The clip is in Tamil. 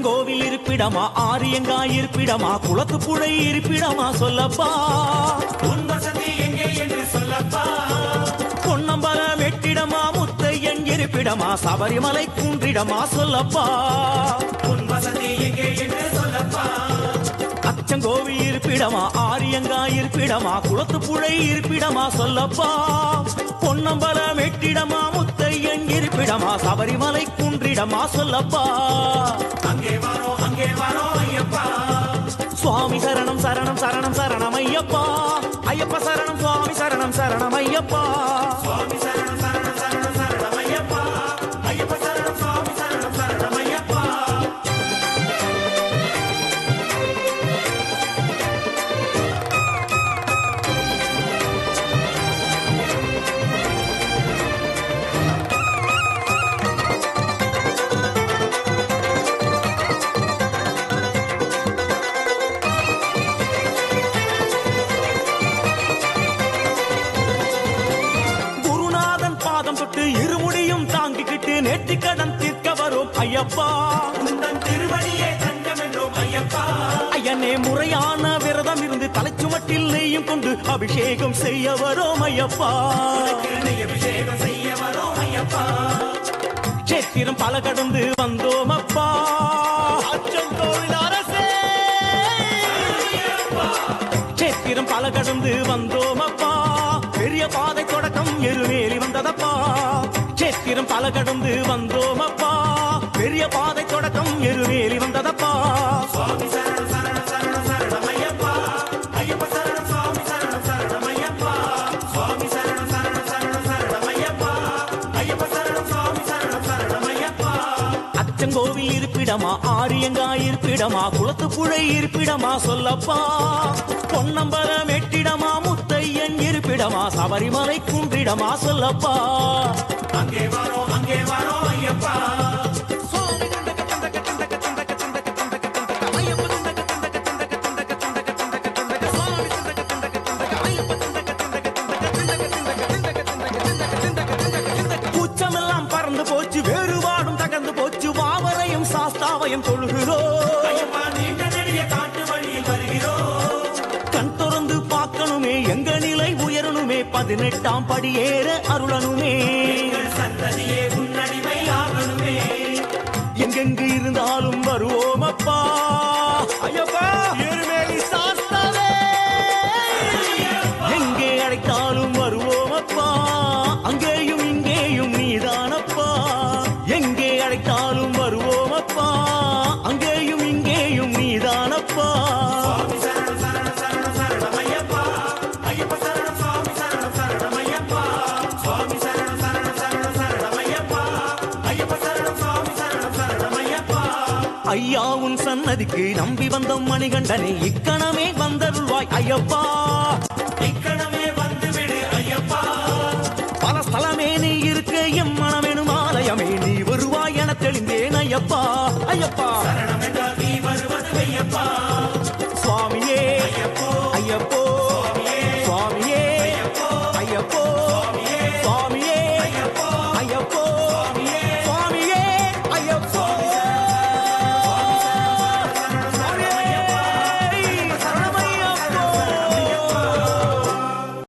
அச்சங்கோவில் இருப்பிடமா ஆரியங்காய் இருப்பிடமா குளத்து புழை இருப்பிடமா சொல்லப்பா உன் வசதி எங்கே என்று சொல்லப்பா பொன்னம்பலம் வெட்டிடமா முத்தையன் இருப்பிடமா சபரிமலை குன்றிடமா சொல்லப்பா உன் வசதி எங்கே என்று சொல்லப்பா அச்சங்கோவில் இருப்பிடமா ஆரியங்காய் இருப்பிடமா குளத்து புழை இருப்பிடமா சொல்லப்பா பொன்னம்பலம் வெட்டிடமா முத்தையன் இருப்பிடமா சபரிமலை குன்றிடமா சொல்லப்பா அங்கே வாரோ ஐயப்பா சுவாமி சரணம் சரணம் சரணம் சரணம் ஐயப்பா ஐயப்ப சரணம் சுவாமி சரணம் சரணம் ஐயப்பா சுவாமி சரணம் சரணம் சரணம் சரணம் ஐயப்பா ஐயப்ப சரணம் சுவாமி சரணம் சரணம் ஐயப்பா இருமுடியும் தாங்கிக்கிட்டு நேற்று கடன் தீர்க்க வரும் ஐயப்பா உந்தன் திருவடியே தஞ்சம் என்றோம் ஐயப்பா ஐயனே முறையான விரதம் இருந்து தலைச்சுமட்டில் நெய்யும் கொண்டு அபிஷேகம் செய்ய வரும் ஐயப்பா அபிஷேகம் செய்ய வரோம் ஐயப்பா சேத்திரம் பல கடந்து வந்தோம் அப்பா அச்சங்கோவில் அரசே சேத்திரம் பல கடந்து வந்தோம் அப்பா பெரிய பாதை தொடக்கம் எருமேலி வந்ததப்பா சேத்திரம் பல கடந்து வந்தோம் அப்பா பெரிய பாதை தொடக்கம் எருமேலி வந்ததப்பா சுவாமி சரணம் சரணம் சரணம் சரணம் ஐயப்பா ஐயப்ப சரணம் சுவாமி சரணம் சரணம் ஐயப்பா சுவாமி சரணம் சரணம் சரணம் சரணம் ஐயப்பா ஐயப்ப சரணம் சுவாமி சரணம் சரணம் ஐயப்பா அச்சங்கோவில் இருப்பிடமா ஆரியங்காய் இருப்பிடமா குளத்து புழை இருப்பிடமா சொல்லப்பா பொன்னம்பலம் வெட்டிடமா முத்தையன் இருப்பிடமா சபரிமலை குன்றிடமா சொல்லப்பா அங்கே வாரோ ஐயப்பா கூச்சமெல்லாம் பறந்து போச்சு வேறுபாடும் தகர்ந்து போச்சு வாவரையும் சாஸ்தாவையும் தொழுகிறோம் ஐயப்பா நீண்ட நெடிய காட்டு வழியில் வருகிறோம் கண் திறந்து பார்க்கணுமே எங்க நிலை உயரணுமே 18ஆம் படியேற அருளனுமே எங்கள் சந்ததியே உன்னடிமை ஆகணுமே எங்கெங்கு இருந்தாலும் வருவோம் அப்பா ஐயப்பா எருமேலி சாஸ்தாவே எங்கே அழைத்தாலும் வருவோம் அப்பா அங்கேயும் இங்கேயும் நீதானப்பா எங்கே அழைத்தாலும் வருவோம் அப்பா அங்கேயும் இங்கேயும் நீதானப்பா சுவாமி சரணம் சரணம் சரணம் சரணம் ஐயப்பா ஐயப்ப சரணம் சுவாமி சரணம் சரணம் ஐயப்பா சுவாமி சரணம் சரணம் சரணம் சரணம் ஐயப்பா ஐயப்ப சரணம் சுவாமி சரணம் சரணம் ஐயப்பா ஐயா உன் சன்னதிக்கு நம்பி வந்த மணிகண்டனே இக்கணமே வந்தருள்வாய் ஐயப்பா இக்கணமே வந்துவிடு ஐயப்பா பல ஸ்தலமே நீ இருக்க எம் மனமெனும் ஆலயமே நீ வருவாய் என தெளிந்தேன் ஐயப்பா ஐயப்பா சரணம் என்றால்